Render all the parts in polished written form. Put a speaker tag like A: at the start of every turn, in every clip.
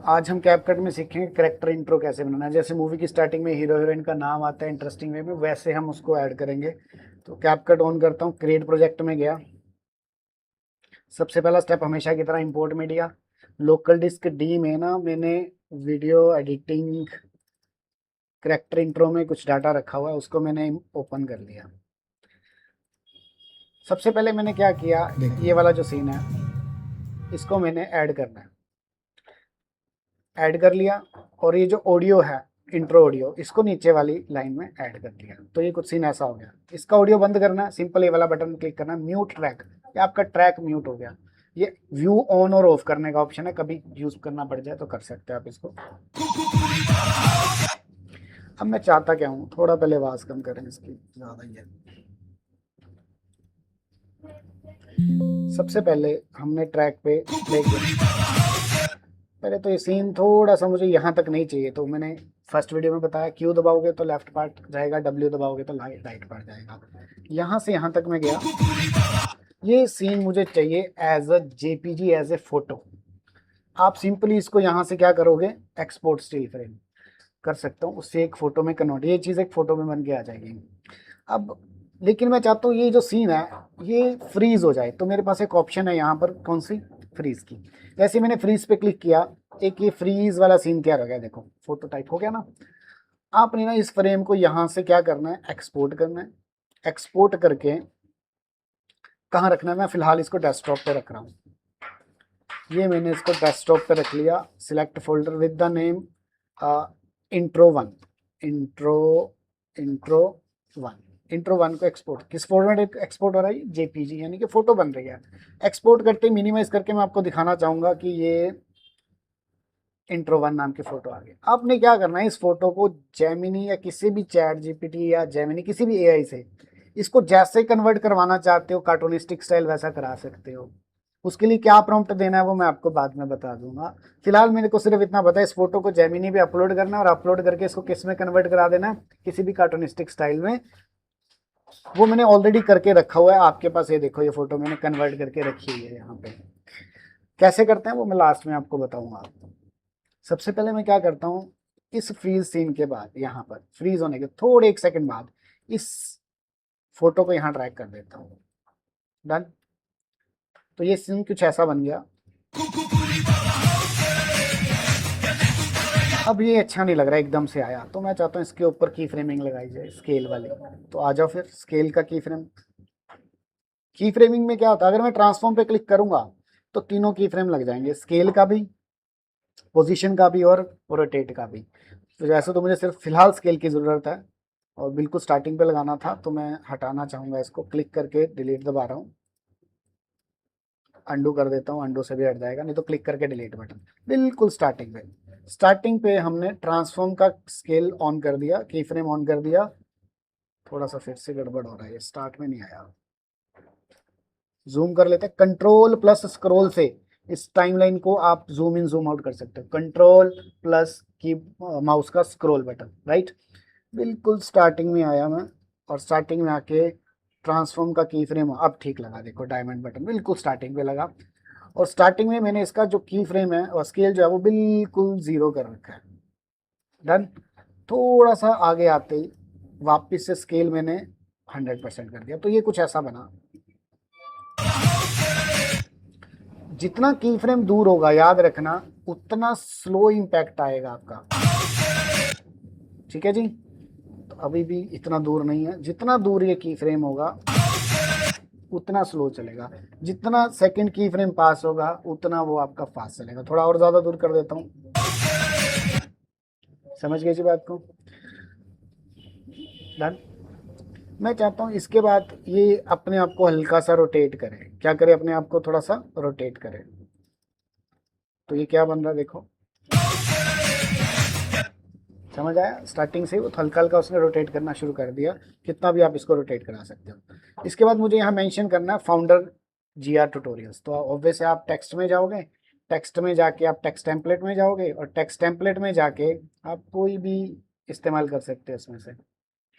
A: आज हम कैपकट में सीखेंगे करेक्टर इंट्रो कैसे बनाना है। जैसे मूवी की स्टार्टिंग में हीरो हीरोइन का नाम आता है इंटरेस्टिंग वे में, वैसे हम उसको ऐड करेंगे। तो कैपकट ऑन करता हूँ, क्रिएट प्रोजेक्ट में गया। सबसे पहला स्टेप हमेशा की तरह import media. Local disk D में ना मैंने वीडियो एडिटिंग करेक्टर इंट्रो में कुछ डाटा रखा हुआ है, उसको मैंने ओपन कर लिया। सबसे पहले मैंने क्या किया, ये वाला जो सीन है इसको मैंने ऐड करना है। ऐड कर लिया। और ये जो ऑडियो है इंट्रो ऑडियो, इसको नीचे वाली लाइन में ऐड कर दिया। तो ये कुछ सीन ऐसा हो गया। इसका ऑडियो बंद करना है, सिंपल ये वाला बटन क्लिक करना है, म्यूट ट्रैक। ये आपका ट्रैक म्यूट हो गया। ये व्यू ऑन और ऑफ करने का ऑप्शन है, कभी यूज करना पड़ जाए तो कर सकते हैं आप इसको। अब मैं चाहता क्या हूँ, थोड़ा पहले आवाज कम करें इसकी, ज्यादा ही है। सबसे पहले हमने ट्रैक पे प्ले किया। पहले तो ये सीन थोड़ा सा मुझे यहाँ तक नहीं चाहिए, तो मैंने फर्स्ट वीडियो में बताया क्यू दबाओगे तो लेफ्ट पार्ट जाएगा, डब्ल्यू दबाओगे तो राइट पार्ट जाएगा। यहाँ से यहाँ तक मैं गया। ये सीन मुझे चाहिए as a JPG, as a photo. आप सिंपली इसको यहाँ से क्या करोगे, एक्सपोर्ट स्टिल फ्रेम कर सकता हूँ, उससे एक फोटो में कन्वर्ट, ये चीज़ एक फोटो में बन के आ जाएगी। अब लेकिन मैं चाहता हूँ ये जो सीन है ये फ्रीज हो जाए, तो मेरे पास एक ऑप्शन है यहाँ पर, कौन सी, फ्रीज की। जैसे मैंने फ्रीज पे क्लिक किया, एक ये फ्रीज वाला सीन क्या हो गया, देखो फोटो टाइप हो गया ना। आपने ना इस फ्रेम को यहाँ से क्या करना है, एक्सपोर्ट करना है। एक्सपोर्ट करके कहाँ रखना है, मैं फिलहाल इसको डेस्कटॉप पे रख रहा हूँ। ये मैंने इसको डेस्कटॉप पे रख लिया। Select folder with the name intro one. Intro intro one. Intro one को एक्सपोर्ट, किस फॉर्मेट एक्सपोर्ट हो रहा है, जेपीजी, यानी कि फोटो बन रही है। एक्सपोर्ट करते मिनिमाइज करके मैं आपको दिखाना चाहूंगा कि ये इंट्रो वन नाम की फोटो आ गई। आपने क्या करना है, इस फोटो को जेमिनी या किसी भी चैट जीपीटी या जेमिनी किसी भी एआई से इसको जैसे कन्वर्ट करवाना चाहते हो कार्टूनिस्टिक स्टाइल वैसा करा सकते हो। उसके लिए क्या प्रॉम्प्ट देना है वो मैं आपको बाद में बता दूंगा। फिलहाल मेरे को सिर्फ इतना पता है, इस फोटो को जेमिनी पे अपलोड करना है और अपलोड करके इसको किस में कन्वर्ट करा देना है, किसी भी कार्टूनिस्टिक स्टाइल में। वो मैंने ऑलरेडी करके रखा हुआ है, आपके पास ये देखो, ये फोटो मैंने कन्वर्ट करके रखी हुई है यहाँ पे। कैसे करते हैं वो मैं लास्ट में आपको बताऊंगा। सबसे पहले मैं क्या करता हूँ, इस फ्रीज सीन के बाद यहाँ पर फ्रीज होने के थोड़े एक सेकंड बाद इस फोटो को यहाँ ड्रैग कर देता हूँ। डन। तो ये सीन कुछ ऐसा बन गया। अब ये अच्छा नहीं लग रहा, एकदम से आया, तो मैं चाहता हूँ इसके ऊपर की फ्रेमिंग लगाई जाए, स्केल वाली। तो आ जाओ फिर, स्केल का की फ्रेम। की फ्रेमिंग में क्या होता है, अगर मैं ट्रांसफॉर्म पे क्लिक करूंगा तो तीनों की फ्रेम लग जाएंगे, स्केल का भी, पोजीशन का भी और रोटेट का भी। तो वैसे तो मुझे सिर्फ फिलहाल स्केल की ज़रूरत है और बिल्कुल स्टार्टिंग पे लगाना था, तो मैं हटाना चाहूँगा इसको, क्लिक करके डिलीट दबा रहा हूँ। अंडू कर देता हूँ, अंडू से भी हट जाएगा, नहीं तो क्लिक करके डिलीट बटन। बिल्कुल स्टार्टिंग पे, स्टार्टिंग पे हमने ट्रांसफॉर्म का स्केल ऑन कर दिया, की फ्रेम ऑन कर दिया। थोड़ा सा फिर से गड़बड़ हो रहा है, स्टार्ट में नहीं आया। जूम कर लेते हैं, कंट्रोल प्लस स्क्रॉल से इस टाइमलाइन को आप जूम इन जूम आउट कर सकते हो, कंट्रोल प्लस की माउस का स्क्रॉल बटन, राइट। बिल्कुल स्टार्टिंग में आया मैं, और स्टार्टिंग में आके ट्रांसफॉर्म का की फ्रेम अब ठीक लगा, देखो डायमंड बटन बिल्कुल स्टार्टिंग पे लगा। और स्टार्टिंग में मैंने इसका जो की फ्रेम है और स्केल जो है वो बिल्कुल जीरो कर रखा है। डन। थोड़ा सा आगे आते ही वापस से स्केल मैंने 100% कर दिया, तो ये कुछ ऐसा बना। जितना की फ्रेम दूर होगा याद रखना, उतना स्लो इम्पैक्ट आएगा आपका। ठीक है जी। तो अभी भी इतना दूर नहीं है, जितना दूर ये की फ्रेम होगा उतना स्लो चलेगा, जितना सेकंड की फ्रेम पास होगा उतना वो आपका फास्ट चलेगा। थोड़ा और ज्यादा दूर कर देता हूँ, समझ गए जी बात को। डन। मैं चाहता हूँ इसके बाद ये अपने आप को हल्का सा रोटेट करे, क्या करे, अपने आप को थोड़ा सा रोटेट करे। तो ये क्या बन रहा है देखो, समझ आया, स्टार्टिंग से वो हल्का हल्का उसने रोटेट करना शुरू कर दिया। कितना भी आप इसको रोटेट करा सकते हो। इसके बाद मुझे यहाँ मेंशन करना है फाउंडर जीआर ट्यूटोरियल्स। तो ऑब्वियसली आप टेक्स्ट में जाओगे, टेक्स्ट में जाके आप टेक्स्ट टेम्पलेट में जाओगे, और टेक्स्ट टेम्पलेट में जाके आप कोई भी इस्तेमाल कर सकते हो इसमें से।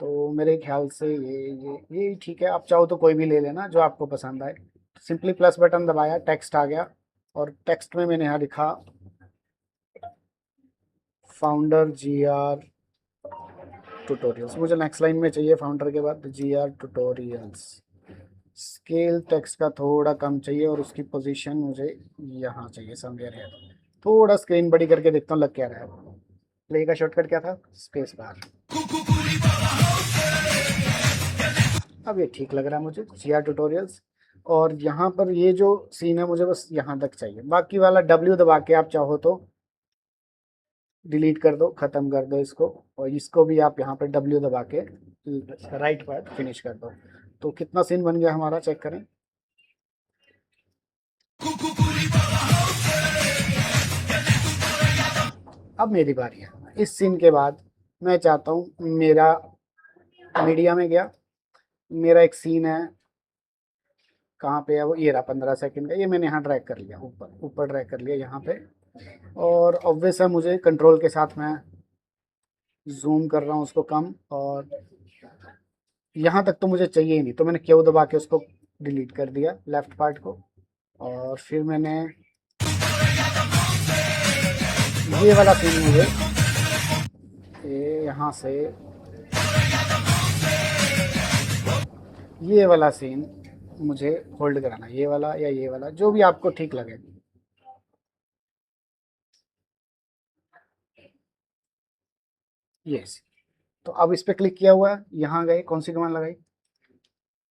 A: तो मेरे ख्याल से ये ठीक है, आप चाहो तो कोई भी ले लेना जो आपको पसंद आए। सिंपली प्लस बटन दबाया, टेक्स्ट आ गया, और टेक्स्ट में मैंने यहाँ लिखा फाउंडर GR ट्यूटोरियल्स, मुझे नेक्स्ट लाइन में चाहिए फाउंडर के बाद GR ट्यूटोरियल्स। स्केल टेक्स्ट का थोड़ा कम चाहिए और उसकी पोजीशन मुझे यहाँ चाहिए समवेयर है। थोड़ा स्क्रीन बड़ी करके देखता हूँ लग क्या रहा है। प्ले का शॉर्टकट क्या था? Space bar. अब ये ठीक लग रहा है मुझे, GR ट्यूटोरियल्स। और यहाँ पर ये जो सीन है मुझे बस यहाँ तक चाहिए, बाकी वाला W दबा के आप चाहो तो डिलीट कर दो, ख़त्म कर दो इसको, और इसको भी आप यहाँ पर W दबा के राइट पार्ट फिनिश कर दो। तो कितना सीन बन गया हमारा, चेक करें। अब मेरी बारी है। इस सीन के बाद मैं चाहता हूँ, मेरा मीडिया में गया, मेरा एक सीन है, कहाँ पे है वो, ये रहा 15 सेकंड का, ये मैंने यहाँ ड्रैग कर लिया, ऊपर ऊपर ड्रैग कर लिया यहाँ पे। और ऑब्वियस है मुझे कंट्रोल के साथ मैं जूम कर रहा हूँ उसको कम, और यहाँ तक तो मुझे चाहिए ही नहीं, तो मैंने क्यू दबा के उसको डिलीट कर दिया लेफ्ट पार्ट को। और फिर मैंने ये वाला सीन मुझे यहाँ से ये वाला सीन मुझे होल्ड कराना, ये वाला या ये वाला, जो भी आपको ठीक लगे। यस, तो अब इस पर क्लिक किया हुआ है, यहाँ गए, कौन सी कमांड लगाई,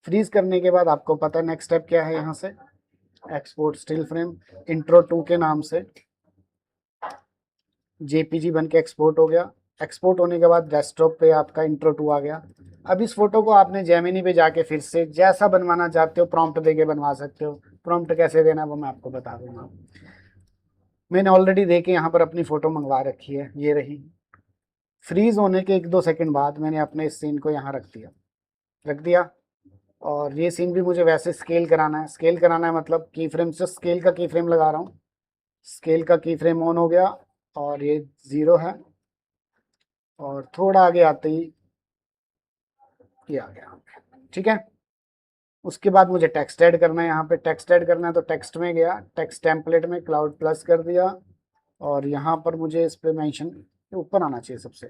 A: फ्रीज करने के बाद आपको पता है नेक्स्ट स्टेप क्या है, यहाँ से एक्सपोर्ट स्टिल फ्रेम इंट्रो 2 के नाम से JPG बन के एक्सपोर्ट हो गया। एक्सपोर्ट होने के बाद डेस्कटॉप पे आपका इंट्रो 2 आ गया। अब इस फोटो को आपने जेमिनी पे जाके फिर से जैसा बनवाना चाहते हो प्रॉम्प्ट देके बनवा सकते हो। प्रॉम्प्ट कैसे देना वो मैं आपको बता दूंगा। मैंने ऑलरेडी देके यहाँ पर अपनी फ़ोटो मंगवा रखी है, ये रही। फ्रीज होने के 1-2 सेकंड बाद मैंने अपने इस सीन को यहाँ रख दिया। और ये सीन भी मुझे वैसे स्केल कराना है। स्केल कराना है मतलब की फ्रेम से स्केल का की फ्रेम लगा रहा हूँ। स्केल का की फ्रेम ऑन हो गया और ये 0 है, और थोड़ा आगे आते ही ये आ गया, ठीक है। उसके बाद मुझे टेक्स्ट ऐड करना है, यहाँ पे टेक्स्ट ऐड करना है, तो टेक्स्ट में गया, टेक्स्ट टेम्पलेट में क्लाउड प्लस कर दिया, और यहाँ पर मुझे इस पे मेंशन ऊपर आना चाहिए सबसे,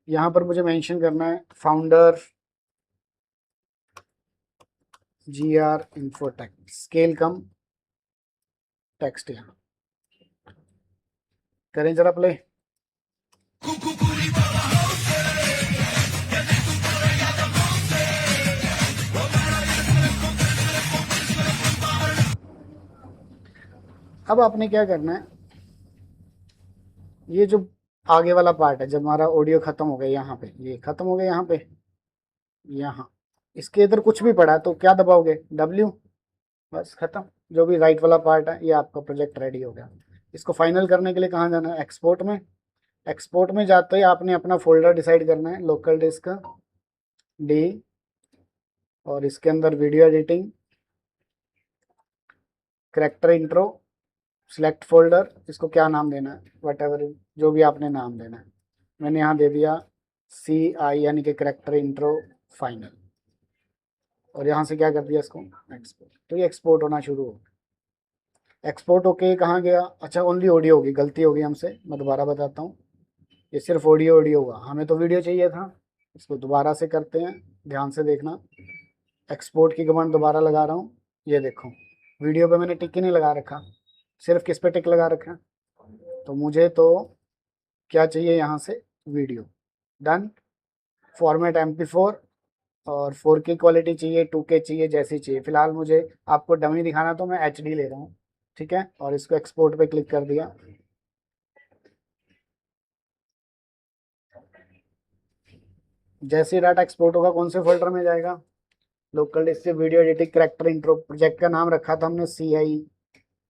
A: यहाँ पर मुझे मेंशन करना है फाउंडर GR इन्फोटेक, स्केल कम टेक्स्ट, यहाँ करें जरा प्ले। अब आपने क्या करना है, ये जो आगे वाला पार्ट है, जब हमारा ऑडियो खत्म हो गया, यहाँ पे ये खत्म हो गया, यहाँ पे यहाँ इसके इधर कुछ भी पड़ा तो क्या दबाओगे, W, बस खत्म। जो भी राइट वाला पार्ट है ये आपका प्रोजेक्ट रेडी हो गया। इसको फाइनल करने के लिए कहाँ जाना है, एक्सपोर्ट में। एक्सपोर्ट में जाते ही आपने अपना फोल्डर डिसाइड करना है, लोकल डिस्क D, और इसके अंदर video editing, character intro, select folder, इसको क्या नाम देना है, वट जो भी आपने नाम देना है। मैंने यहाँ दे दिया CI यानी कि करेक्टर इंट्रो फाइनल, और यहाँ से क्या कर दिया इसको एक्सपोर्ट। तो ये एक्सपोर्ट होना शुरू हो गया। एक्सपोर्ट होके कहाँ गया, अच्छा ओनली ऑडियो होगी, गलती होगी हमसे, मैं दोबारा बताता हूँ। ये सिर्फ ऑडियो हुआ, हमें तो वीडियो चाहिए था। इसको दोबारा से करते हैं, ध्यान से देखना। एक्सपोर्ट की कमांड दोबारा लगा रहा हूँ, ये देखो वीडियो पे मैंने टिक ही नहीं लगा रखा, सिर्फ किस पे टिक लगा रखा। तो मुझे तो क्या चाहिए यहाँ से, वीडियो, डन। फॉर्मेट MP4 और 4K क्वालिटी चाहिए, 2K चाहिए, जैसी चाहिए। फिलहाल मुझे आपको डमी दिखाना तो मैं HD ले रहा हूँ, ठीक है। और इसको एक्सपोर्ट पे क्लिक कर दिया। जैसे डाटा एक्सपोर्ट होगा कौन से फोल्डर में जाएगा, लोकल डिस्क से video editing character intro. Project का नाम रखा था हमने CI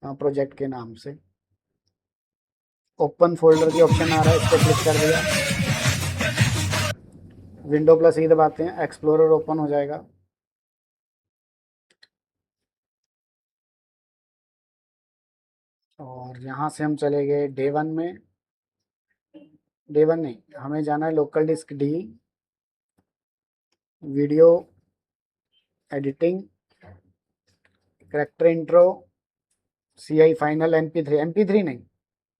A: प्रोजेक्ट के नाम से। ओपन फोल्डर की ऑप्शन आ रहा है, इस पर क्लिक कर दिया, विंडो प्लस ई दबाते हैं, एक्सप्लोरर ओपन हो जाएगा। और यहाँ से हम चले गए Day 1 में। Day 1 नहीं, हमें जाना है local disk D, video editing, character intro, CI final, MP3 नहीं,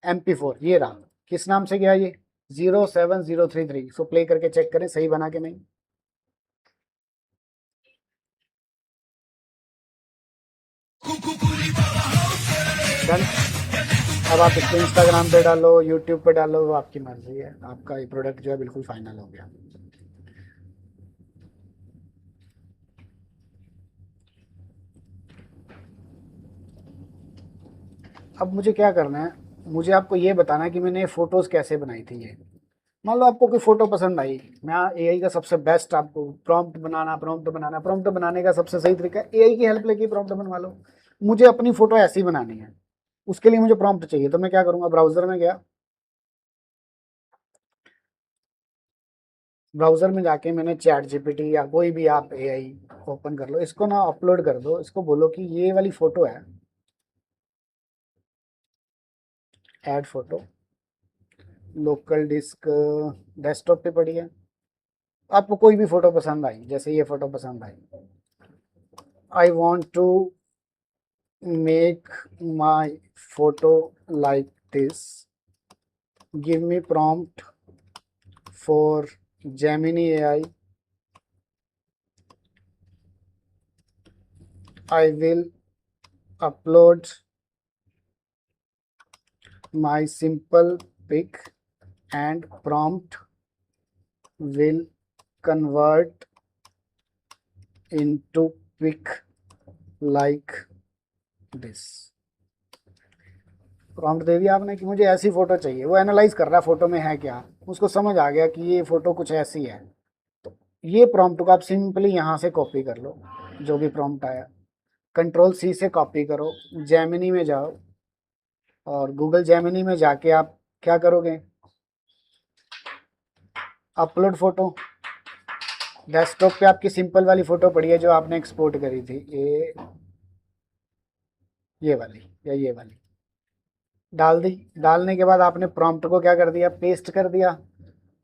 A: MP4 ये रहा, किस नाम से गया ये 07033। सो प्ले करके चेक करें सही बना के नहीं। डन। अब आप इसको इंस्टाग्राम पे डालो, यूट्यूब पे डालो, वो आपकी मर्जी है। आपका ये प्रोडक्ट जो है बिल्कुल फाइनल हो गया। अब मुझे क्या करना है, मुझे आपको ये बताना है कि मैंने फ़ोटोज़ कैसे बनाई थी ये। मान लो आपको कोई फ़ोटो पसंद आई, मैं एआई का सबसे बेस्ट आपको प्रॉम्प्ट बनाने का सबसे सही तरीका है एआई की हेल्प लेके प्रॉम्प्ट बनवा लो। मुझे अपनी फ़ोटो ऐसी बनानी है, उसके लिए मुझे प्रॉम्प्ट चाहिए, तो मैं क्या करूँगा, ब्राउज़र में गया, ब्राउज़र में जाके मैंने चैट जीपीटी या कोई भी आप एआई ओपन कर लो, इसको ना अपलोड कर दो, इसको बोलो कि ये वाली फ़ोटो है, add photo, local disk desktop पे पड़ी है। आपको कोई भी फ़ोटो पसंद आई, जैसे ये फ़ोटो पसंद आई, I want to make my photo like this, give me prompt for Gemini AI, I will upload my simple pic and prompt will convert into pic like this। Prompt दे दिया आपने कि मुझे ऐसी फोटो चाहिए, वो एनालाइज कर रहा है फोटो में है क्या, उसको समझ आ गया कि ये फोटो कुछ ऐसी है। तो ये प्रॉम्प्ट को आप सिंपली यहाँ से कॉपी कर लो, जो भी प्रॉम्प्ट आया Ctrl+C से कॉपी करो, जेमिनी में जाओ और गूगल जेमिनी में जाके आप क्या करोगे, अपलोड फोटो, डेस्कटॉप पे आपकी सिंपल वाली फोटो पड़ी है जो आपने एक्सपोर्ट करी थी, ये वाली या ये वाली डाल दी। डालने के बाद आपने प्रॉम्प्ट को क्या कर दिया, पेस्ट कर दिया।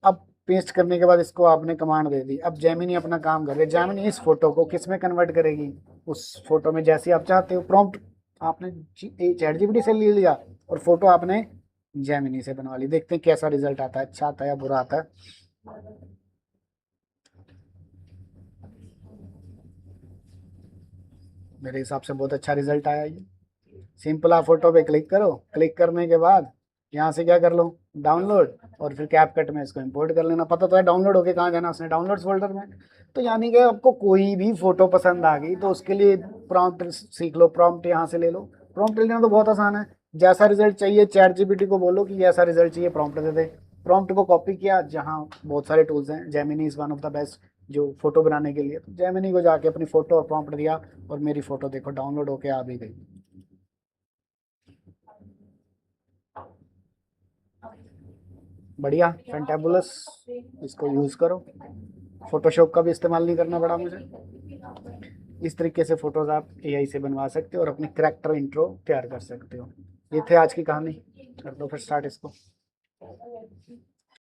A: अब पेस्ट करने के बाद इसको आपने कमांड दे दी, अब जेमिनी अपना काम कर रही है। जेमिनी इस फोटो को किस में कन्वर्ट करेगी, उस फोटो में जैसी आप चाहते हो। प्रॉम्प्ट आपने चैट जीपीटी से ले लिया और फोटो आपने जेमिनी से बनवा ली। देखते हैं कैसा रिजल्ट आता है, अच्छा आता है या बुरा आता है। मेरे हिसाब से बहुत अच्छा रिजल्ट आया ये। सिंपल आप फोटो पे क्लिक करो, क्लिक करने के बाद यहाँ से क्या कर लो, डाउनलोड, और फिर कैपकट में इसको इंपोर्ट कर लेना। पता तो है डाउनलोड होके कहाँ जाना, उसने डाउनलोड्स फोल्डर में। तो यानी कि आपको कोई भी फोटो पसंद आ गई तो उसके लिए प्रॉम्प्ट सीख लो, प्रॉम्प्ट यहाँ से ले लो। प्रॉम्प्ट लेना तो बहुत आसान है, जैसा रिजल्ट चाहिए चैट जीपीटी को बोलो कि ऐसा रिजल्ट चाहिए, प्रॉम्प्ट दे दे। प्रॉम्प्ट को कॉपी किया, जहाँ बहुत सारे टूल्स हैं, Gemini is one of the best जो फोटो बनाने के लिए। तो जेमिनी को जाके अपनी फोटो और प्रॉम्प्ट दिया और मेरी फोटो देखो डाउनलोड होके आ भी गई। बढ़िया, फैंटेबुलस, इसको यूज़ करो। फोटोशॉप का भी इस्तेमाल नहीं करना पड़ा मुझे। इस तरीके से फ़ोटोज़ आप एआई से बनवा सकते हो और अपनी करैक्टर इंट्रो तैयार कर सकते हो। ये थे आज की कहानी, कर दो फिर स्टार्ट इसको।